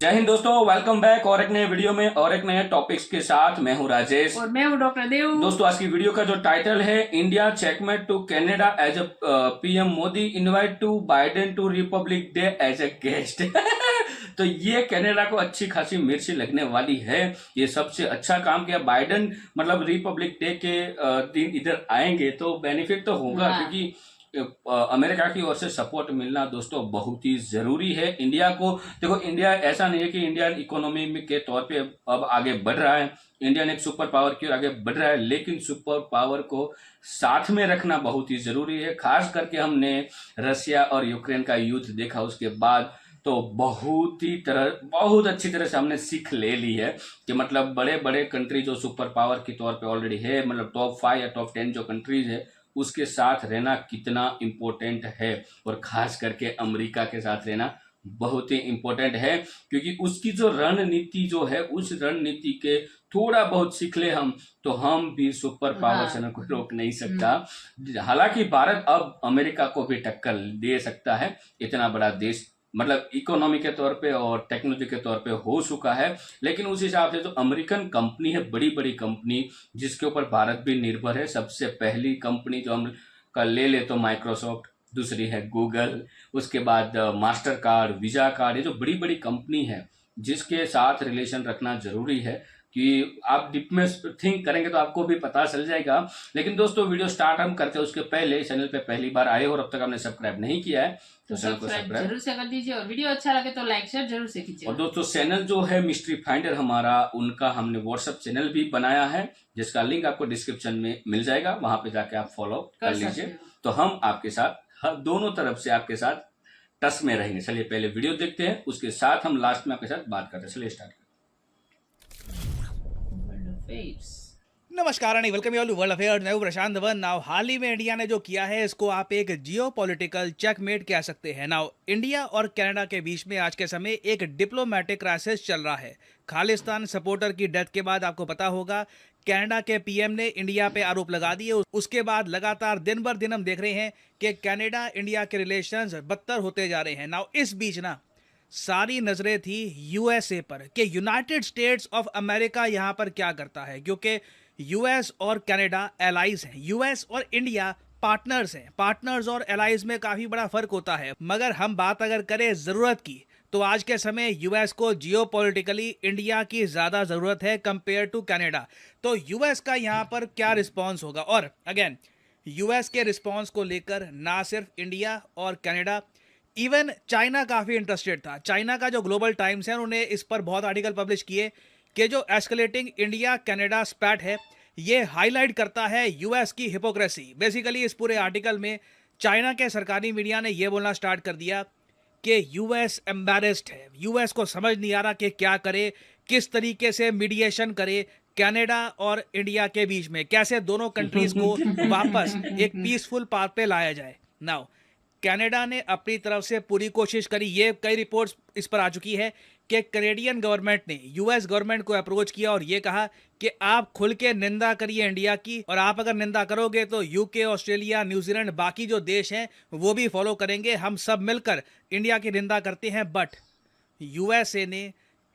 जय हिंद दोस्तों, welcome back और एक नए वीडियो में और एक नए टॉपिक्स के साथ। मैं हूं राजेश और मैं हूं डॉक्टर देव। दोस्तों, आज की वीडियो का जो टाइटल है, India checkmate to Canada as a PM Modi invite to Biden to Republic Day as a guest. तो ये कनाडा को अच्छी खासी मिर्ची लगने वाली है। ये सबसे अच्छा काम किया बाइडेन, मतलब रिपब्लिक डे के दिन इधर आएंगे तो बेनिफिट तो होगा। हाँ। क्योंकि अमेरिका की ओर से सपोर्ट मिलना दोस्तों बहुत ही जरूरी है इंडिया को। देखो, इंडिया ऐसा नहीं है कि इंडियन इकोनॉमी के तौर पे अब आगे बढ़ रहा है, इंडियन एक सुपर पावर की ओर आगे बढ़ रहा है, लेकिन सुपर पावर को साथ में रखना बहुत ही जरूरी है। खास करके हमने रशिया और यूक्रेन का युद्ध देखा, उसके बाद तो बहुत अच्छी तरह से हमने सीख ले ली है कि मतलब बड़े बड़े कंट्री जो सुपर पावर के तौर पे ऑलरेडी है, मतलब टॉप 5 या टॉप 10 जो कंट्रीज है, उसके साथ रहना कितना इम्पोर्टेंट है। और खास करके अमेरिका के साथ रहना बहुत ही इम्पोर्टेंट है, क्योंकि उसकी जो रणनीति जो है, उस रणनीति के थोड़ा बहुत सीख ले हम, तो हम भी सुपर पावर से को रोक नहीं सकता। हालांकि भारत अब अमेरिका को भी टक्कर दे सकता है, इतना बड़ा देश मतलब इकोनॉमी के तौर पे और टेक्नोलॉजी के तौर पे हो चुका है। लेकिन उस हिसाब से जो अमेरिकन कंपनी है, बड़ी बड़ी कंपनी जिसके ऊपर भारत भी निर्भर है, सबसे पहली कंपनी जो हम का ले ले तो माइक्रोसॉफ्ट, दूसरी है गूगल, उसके बाद मास्टर कार्ड, वीजा कार्ड, ये जो बड़ी बड़ी कंपनी है जिसके साथ रिलेशन रखना जरूरी है। कि आप डीप में थिंक करेंगे तो आपको भी पता चल जाएगा। लेकिन दोस्तों, वीडियो स्टार्ट हम करते हैं उसके पहले, चैनल पे पहली बार आए हो और अब तक आपने सब्सक्राइब नहीं किया है तो चैनल को सब्सक्राइब जरूर से कर दीजिए, और वीडियो अच्छा लगे तो लाइक शेयर जरूर से कीजिए। और दोस्तों, चैनल जो है मिस्ट्री फाइंडर हमारा, उनका हमने व्हाट्सएप चैनल भी बनाया है, जिसका लिंक आपको डिस्क्रिप्शन में मिल जाएगा, वहां पे जाके आप फॉलो कर लीजिए। तो हम आपके साथ दोनों तरफ से आपके साथ टच में रहेंगे। चलिए पहले वीडियो देखते हैं, उसके साथ हम लास्ट में आपके साथ बात करते हैं। चलिए स्टार्ट। नमस्कार and welcome you all to world affairs. मैं हूं प्रशांत वन। नाउ हाल ही में इंडिया ने जो किया है, इसको आप एक जियोपॉलिटिकल चेकमेट कह सकते हैं। नाउ इंडिया और कनाडा के बीच में आज के समय एक डिप्लोमेटिक क्राइसिस चल रहा है। खालिस्तान सपोर्टर की डेथ के बाद आपको पता होगा, कनाडा के पीएम ने इंडिया पे आरोप लगा दिए। उसके बाद लगातार दिन बर दिन हम देख रहे हैं कि कनाडा इंडिया के रिलेशंस बदतर होते जा रहे हैं। नाउ इस बीच ना सारी नजरें थी यूएसए पर कि यूनाइटेड स्टेट्स ऑफ अमेरिका यहाँ पर क्या करता है, क्योंकि यूएस और कनाडा एलाइज हैं, यूएस और इंडिया पार्टनर्स हैं। पार्टनर्स और एलाइज में काफी बड़ा फर्क होता है। मगर हम बात अगर करें जरूरत की, तो आज के समय यूएस को जियोपॉलिटिकली इंडिया की ज्यादा जरूरत है कंपेयर टू कनाडा। तो यूएस का यहाँ पर क्या रिस्पॉन्स होगा? और अगेन, यूएस के रिस्पॉन्स को लेकर ना सिर्फ इंडिया और कनाडा, इवन चाइना काफ़ी इंटरेस्टेड था। चाइना का जो ग्लोबल टाइम्स है, उन्होंने इस पर बहुत आर्टिकल पब्लिश किए कि जो एस्केलेटिंग इंडिया कनाडा स्पैट है, ये हाईलाइट करता है यूएस की हिपोक्रेसी। बेसिकली इस पूरे आर्टिकल में चाइना के सरकारी मीडिया ने यह बोलना स्टार्ट कर दिया कि यूएस एम्बैरेस्ड है, यूएस को समझ नहीं आ रहा कि क्या करे, किस तरीके से मीडिएशन करे कनाडा और इंडिया के बीच में, कैसे दोनों कंट्रीज को वापस एक पीसफुल पाथ पे लाया जाए। नाउ कनाडा ने अपनी तरफ से पूरी कोशिश करी। ये कई रिपोर्ट्स इस पर आ चुकी है कि कनेडियन गवर्नमेंट ने यूएस गवर्नमेंट को अप्रोच किया और ये कहा कि आप खुल के निंदा करिए इंडिया की, और आप अगर निंदा करोगे तो यूके, ऑस्ट्रेलिया, न्यूजीलैंड, बाकी जो देश हैं वो भी फॉलो करेंगे। हम सब मिलकर इंडिया की निंदा करते हैं। बट यूएसए ने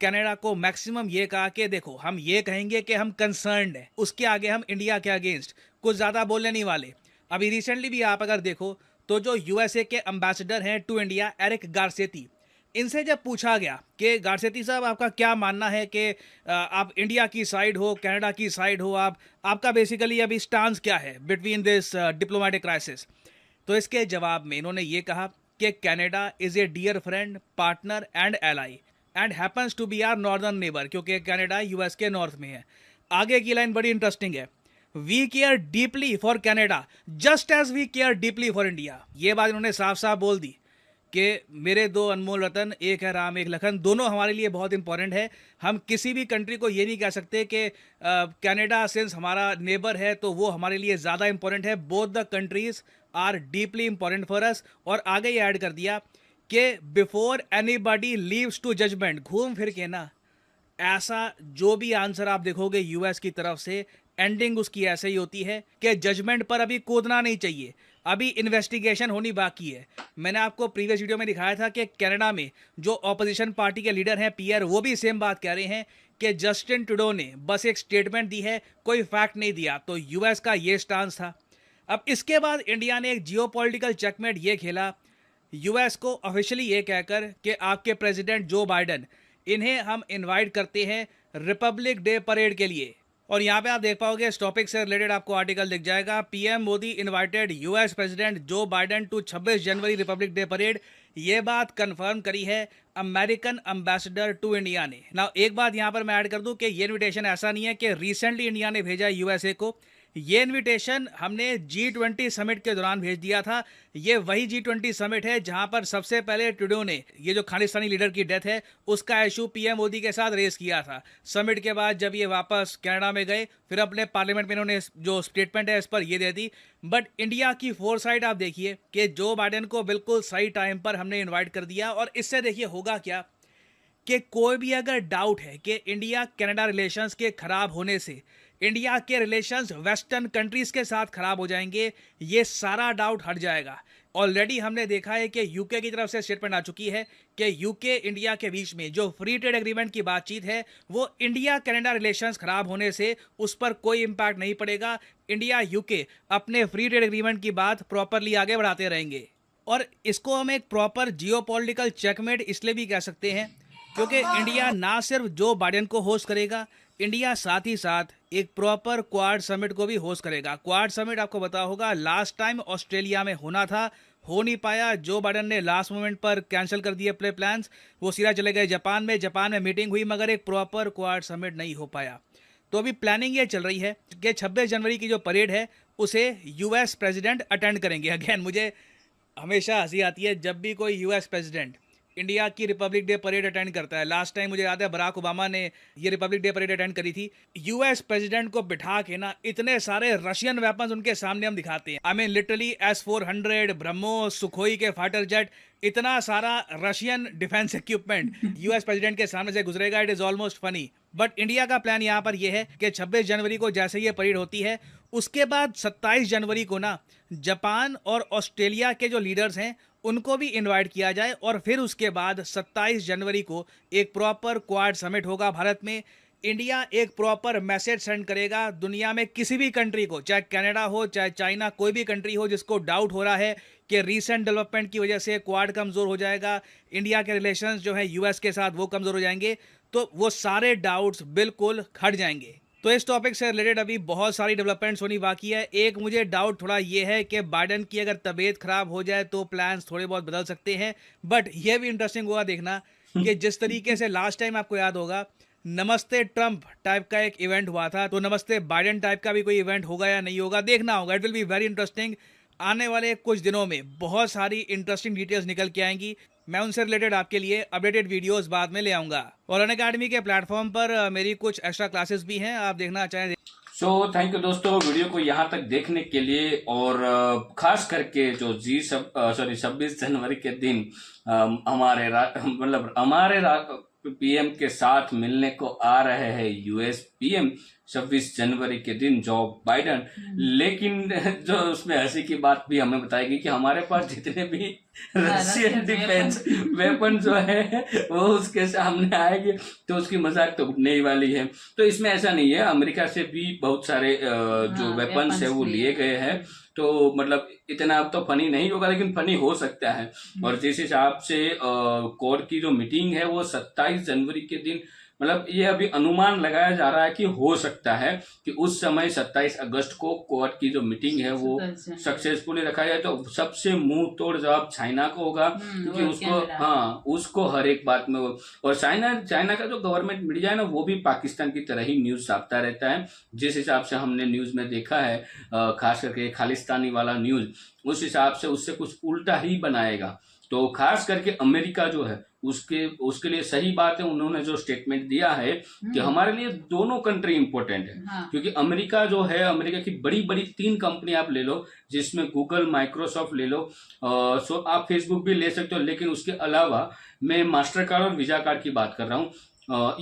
कनाडा को मैक्सिमम ये कहा कि देखो, हम ये कहेंगे कि हम कंसर्न्ड हैं, उसके आगे हम इंडिया के अगेंस्ट कुछ ज़्यादा बोलने नहीं वाले। अभी रिसेंटली भी आप अगर देखो तो जो यूएसए के एम्बेसडर हैं टू इंडिया, एरिक गारसेती, इनसे जब पूछा गया कि गारसेती साहब, आपका क्या मानना है कि आप इंडिया की साइड हो, कनाडा की साइड हो, आपका बेसिकली अभी स्टांस क्या है बिटवीन दिस डिप्लोमेटिक क्राइसिस, तो इसके जवाब में इन्होंने ये कहा कि Canada is a dear friend, partner and ally and happens to be our northern neighbour, क्योंकि कनाडा यूएस के नॉर्थ में है। आगे की लाइन बड़ी इंटरेस्टिंग है, we care deeply for Canada just as we care deeply for India. ये बात इन्होंने साफ साफ बोल दी कि मेरे दो अनमोल रतन, एक है राम एक लखन, दोनों हमारे लिए बहुत इंपॉर्टेंट है। हम किसी भी कंट्री को ये नहीं कह सकते कि कनाडा सिंस हमारा नेबर है तो वो हमारे लिए ज़्यादा इंपॉर्टेंट है। Both the countries are deeply important for us. और आगे ये ऐड कर दिया कि before anybody leaves to judgement, घूम फिर के ना ऐसा जो भी आंसर आप देखोगे यूएस की तरफ से, एंडिंग उसकी ऐसे ही होती है कि जजमेंट पर अभी कूदना नहीं चाहिए। अभी इन्वेस्टिगेशन होनी बाकी है। मैंने आपको प्रीवियस वीडियो में दिखाया था कि कनाडा में जो ऑपोजिशन पार्टी के लीडर हैं पियर, वो भी सेम बात कह रहे हैं कि जस्टिन ट्रूडो ने बस एक स्टेटमेंट दी है, कोई फैक्ट नहीं दिया। तो यूएस का ये स्टांस था। अब इसके बाद इंडिया ने एक जियोपॉलिटिकल चेकमेट ये खेला, यूएस को ऑफिशियली ये कहकर कि आपके प्रेसिडेंट जो बाइडन, इन्हें हम इनवाइट करते हैं रिपब्लिक डे परेड के लिए। और यहाँ पे आप देख पाओगे इस टॉपिक से रिलेटेड आपको आर्टिकल दिख जाएगा, PM Modi invited US president Joe Biden to 26 January Republic Day parade. ये बात कंफर्म करी है अमेरिकन एम्बेसडर टू इंडिया ने। ना एक बात यहाँ पर मैं ऐड कर दूं कि ये इनविटेशन ऐसा नहीं है कि रिसेंटली इंडिया ने भेजा यूएसए को। ये इनविटेशन हमने G20 समिट के दौरान भेज दिया था। ये वही G20 समिट है जहां पर सबसे पहले ट्रूडो ने ये जो खालिस्तानी लीडर की डेथ है उसका इशू पीएम मोदी के साथ रेस किया था। समिट के बाद जब ये वापस कनाडा में गए, फिर अपने पार्लियामेंट में इन्होंने जो स्टेटमेंट है इस पर ये दे दी। बट इंडिया की फोरसाइट आप देखिए कि जो बाइडन को बिल्कुल सही टाइम पर हमने इन्वाइट कर दिया। और इससे देखिए होगा क्या कि कोई भी अगर डाउट है कि इंडिया कनाडा रिलेशंस के खराब होने से इंडिया के रिलेशंस वेस्टर्न कंट्रीज के साथ खराब हो जाएंगे, ये सारा डाउट हट जाएगा। ऑलरेडी हमने देखा है कि यूके की तरफ से स्टेटमेंट आ चुकी है कि यूके इंडिया के बीच में जो फ्री ट्रेड एग्रीमेंट की बातचीत है वो इंडिया कनाडा रिलेशंस खराब होने से उस पर कोई इम्पैक्ट नहीं पड़ेगा। इंडिया यूके अपने फ्री ट्रेड एग्रीमेंट की बात प्रॉपरली आगे बढ़ाते रहेंगे। और इसको हम एक प्रॉपर जियोपॉलिटिकल चेकमेट इसलिए भी कह सकते हैं क्योंकि इंडिया ना सिर्फ जो बाइडन को होस्ट करेगा, इंडिया साथ ही साथ एक प्रॉपर क्वाड समिट को भी होस्ट करेगा। क्वाड समिट आपको पता होगा लास्ट टाइम ऑस्ट्रेलिया में होना था, हो नहीं पाया। जो बाइडन ने लास्ट मोमेंट पर कैंसिल कर दिए अपने प्लान्स, वो सीधा चले गए जापान में। जापान में मीटिंग हुई मगर एक प्रॉपर क्वाड समिट नहीं हो पाया। तो अभी प्लानिंग ये चल रही है कि 26 जनवरी की जो परेड है उसे यूएस प्रेसिडेंट अटेंड करेंगे। अगेन मुझे हमेशा हंसी आती है जब भी कोई यूएस प्रेसिडेंट इंडिया की रिपब्लिक डे परेड अटेंड करता है। लास्ट टाइम मुझे याद है बराक ओबामा ने ये रिपब्लिक डे परेड अटेंड करी थी। यूएस प्रेसिडेंट को बिठा के ना इतने सारे रशियन वेपन्स उनके सामने हम दिखाते हैं। I mean literally S-400, BrahMos, Sukhoi के फाइटर जेट, इतना सारा Russian defence equipment US president के सामने से गुजरेगा। It is almost funny. But India का प्लान यहाँ पर यह है कि 26 जनवरी को जैसे ये परेड होती है उसके बाद 27 जनवरी को ना जापान और ऑस्ट्रेलिया के जो लीडर्स हैं उनको भी इनवाइट किया जाए। और फिर उसके बाद 27 जनवरी को एक प्रॉपर क्वाड समिट होगा भारत में। इंडिया एक प्रॉपर मैसेज सेंड करेगा दुनिया में किसी भी कंट्री को, चाहे कनाडा हो चाहे चाइना, कोई भी कंट्री हो जिसको डाउट हो रहा है कि रीसेंट डेवलपमेंट की वजह से क्वाड कमज़ोर हो जाएगा, इंडिया के रिलेशंस जो है यूएस के साथ वो कमज़ोर हो जाएंगे, तो वो सारे डाउट्स बिल्कुल हट जाएंगे। तो इस टॉपिक से रिलेटेड अभी बहुत सारी डेवलपमेंट्स होनी बाकी है। एक मुझे डाउट थोड़ा ये है कि बाइडन की अगर तबीयत खराब हो जाए तो प्लान्स थोड़े बहुत बदल सकते हैं। बट ये भी इंटरेस्टिंग होगा देखना कि जिस तरीके से लास्ट टाइम आपको याद होगा नमस्ते ट्रंप टाइप का एक इवेंट हुआ था, तो नमस्ते बाइडन टाइप का भी कोई इवेंट होगा या नहीं होगा, देखना होगा। It will be very interesting. आने वाले कुछ दिनों में बहुत सारी इंटरेस्टिंग डिटेल्स निकल के आएंगी। मैं उनसे रिलेटेड आपके लिए अपडेटेड वीडियोस बाद में ले आऊँगा। और अनअकैडमी के प्लेटफॉर्म पर मेरी कुछ एक्स्ट्रा क्लासेस भी हैं, आप देखना चाहें। सो थैंक यू दोस्तों वीडियो को यहाँ तक देखने के लिए। और खास करके जो 26 जनवरी के दिन हमारे पीएम के साथ मिलने को आ रहे हैं यूएस पीएम 26 जनवरी के दिन जो बाइडन। लेकिन जो उसमें हंसी की बात भी हमें बताएगी कि हमारे पास जितने भी रशियन डिफेंस वेपन जो है वो उसके सामने आएंगे तो उसकी मजाक तो उड़ने ही वाली है। तो इसमें ऐसा नहीं है, अमेरिका से भी बहुत सारे जो वेपन्स है वो लिए गए हैं। तो मतलब इतना अब तो फनी नहीं होगा लेकिन फनी हो सकता है। और जिस हिसाब से कोर की जो मीटिंग है वो 27 जनवरी के दिन, मतलब ये अभी अनुमान लगाया जा रहा है कि हो सकता है कि उस समय 27 अगस्त को क्वाड की जो मीटिंग है वो सक्सेसफुली रखा जाए। तो सबसे मुंह तोड़ जवाब चाइना को होगा क्योंकि उसको हर एक बात में और चाइना का जो गवर्नमेंट मीडिया है ना वो भी पाकिस्तान की तरह ही न्यूज छापता रहता है। जिस हिसाब से हमने न्यूज में देखा है खास करके खालिस्तानी वाला न्यूज, उस हिसाब से उससे कुछ उल्टा ही बनाएगा। तो खास करके अमेरिका जो है उसके लिए सही बात है उन्होंने जो स्टेटमेंट दिया है कि हमारे लिए दोनों कंट्री इंपॉर्टेंट है। क्योंकि अमेरिका जो है, अमेरिका की बड़ी बड़ी 3 कंपनी आप ले लो जिसमें गूगल, माइक्रोसॉफ्ट ले लो, सो आप फेसबुक भी ले सकते हो। लेकिन उसके अलावा मैं मास्टर कार्ड और वीजा कार्ड की बात कर रहा हूँ।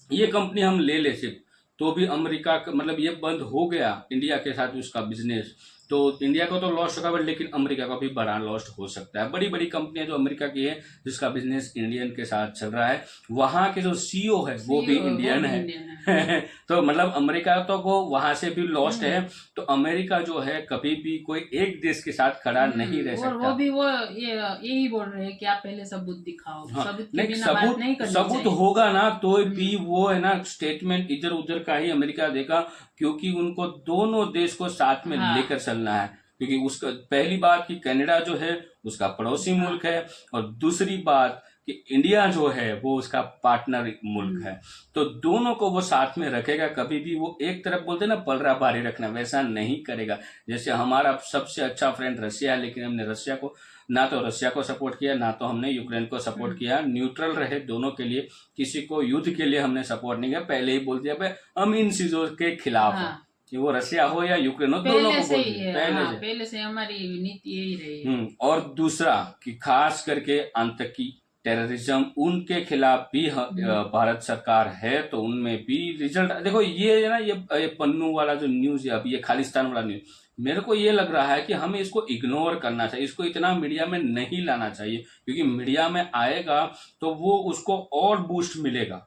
ये कंपनी हम ले सिर्फ तो भी अमेरिका का मतलब ये बंद हो गया इंडिया के साथ उसका बिजनेस, तो इंडिया को तो लॉस्ट होगा लेकिन अमेरिका को भी बड़ा लॉस्ट हो सकता है। बड़ी बड़ी कंपनियां जो अमेरिका की है जिसका बिजनेस इंडियन के साथ चल रहा है, वहां के जो सीईओ है वो भी इंडियन है तो मतलब अमेरिका तो को वहां से भी लॉस्ट है। तो अमेरिका जो है कभी भी कोई एक देश के साथ खड़ा नहीं रह और सकता। वो भी वो यही बोल रहे हैं कि आप पहले सबूत दिखाओ। हाँ, सबूत के नहीं बिना बात नहीं करनी सबूत चाहिए। होगा ना तो भी वो है ना स्टेटमेंट इधर उधर का ही अमेरिका देगा, क्योंकि उनको दोनों देश को साथ में हाँ। लेकर चलना है। क्योंकि उसका पहली बात कि कनाडा जो है उसका पड़ोसी हाँ। मुल्क है, और दूसरी बात कि इंडिया जो है वो उसका पार्टनर मुल्क है। तो दोनों को वो साथ में रखेगा, कभी भी वो एक तरफ बोलते ना पलड़ा भारी रखना, वैसा नहीं करेगा। जैसे हमारा सबसे अच्छा फ्रेंड रशिया है, लेकिन हमने रशिया को ना तो रशिया को सपोर्ट किया ना तो हमने यूक्रेन को सपोर्ट किया, न्यूट्रल रहे दोनों के लिए, किसी को युद्ध के लिए हमने सपोर्ट नहीं किया। पहले ही बोल दिया भाई हम इन चीजों के खिलाफ हैं, कि वो रशिया हो या यूक्रेन हो, दोनों को बोल दिया पहले से हमारी नीति यही रही है। और दूसरा कि खास करके आतंकी टेररिज्म उनके खिलाफ भी भारत सरकार है, तो उनमें भी रिजल्ट देखो। ये है ना ये पन्नू वाला जो न्यूज है, अभी ये खालिस्तान वाला न्यूज, मेरे को ये लग रहा है कि हमें इसको इग्नोर करना चाहिए, इसको इतना मीडिया में नहीं लाना चाहिए, क्योंकि मीडिया में आएगा तो वो उसको और बूस्ट मिलेगा,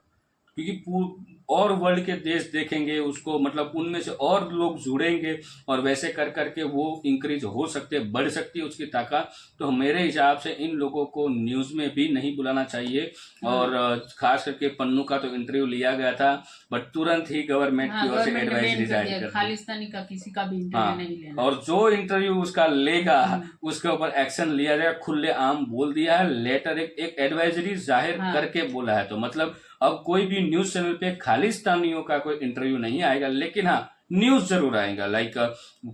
क्योंकि और वर्ल्ड के देश देखेंगे उसको, मतलब उनमें से और लोग जुड़ेंगे और वैसे कर करके वो इंक्रीज हो सकते, बढ़ सकती है उसकी ताकत। तो मेरे हिसाब से इन लोगों को न्यूज में भी नहीं बुलाना चाहिए। और खास करके पन्नू का तो इंटरव्यू लिया गया था, बट तुरंत ही गवर्नमेंट की ओर से एडवाइजरी जारी कर दी, खालिस्तानी का किसी का भी इंटरव्यू नहीं लेना। और जो इंटरव्यू उसका लेगा उसके ऊपर एक्शन लिया जाएगा, खुले आम बोल दिया है। लेटर एक एडवाइजरी जाहिर करके बोला है। तो मतलब अब कोई भी न्यूज चैनल पे खालिस्तानियों का कोई इंटरव्यू नहीं आएगा, लेकिन हाँ न्यूज जरूर आएगा, लाइक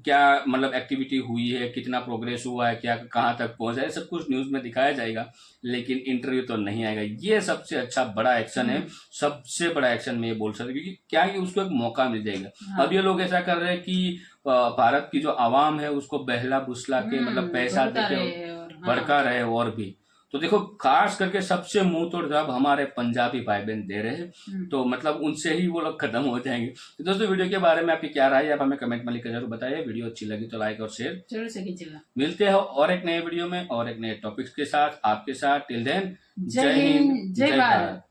क्या मतलब एक्टिविटी हुई है, कितना प्रोग्रेस हुआ है, क्या कहाँ तक पहुंचा है, सब कुछ न्यूज में दिखाया जाएगा, लेकिन इंटरव्यू तो नहीं आएगा। ये सबसे अच्छा बड़ा एक्शन है, सबसे बड़ा एक्शन में ये बोल सकते, क्योंकि क्या है कि उसको एक मौका मिल जाएगा। अब ये लोग ऐसा कर रहे हैं कि भारत की जो आवाम है उसको बहला बुसला के मतलब पैसा देके भड़का रहे और भी। तो देखो खास करके सबसे मुंह तोड़ जवाब हमारे पंजाबी भाई बहन दे रहे हैं, तो मतलब उनसे ही वो लोग खत्म हो जाएंगे। तो दोस्तों वीडियो के बारे में आपकी क्या राय है आप हमें कमेंट में लिखकर जरूर बताइए। वीडियो अच्छी लगी तो लाइक और शेयर जरूर से कीजिएगा। मिलते हैं और एक नए वीडियो में और एक नए टॉपिक्स के साथ आपके साथ। टिल देन जय हिंद, जय भारत।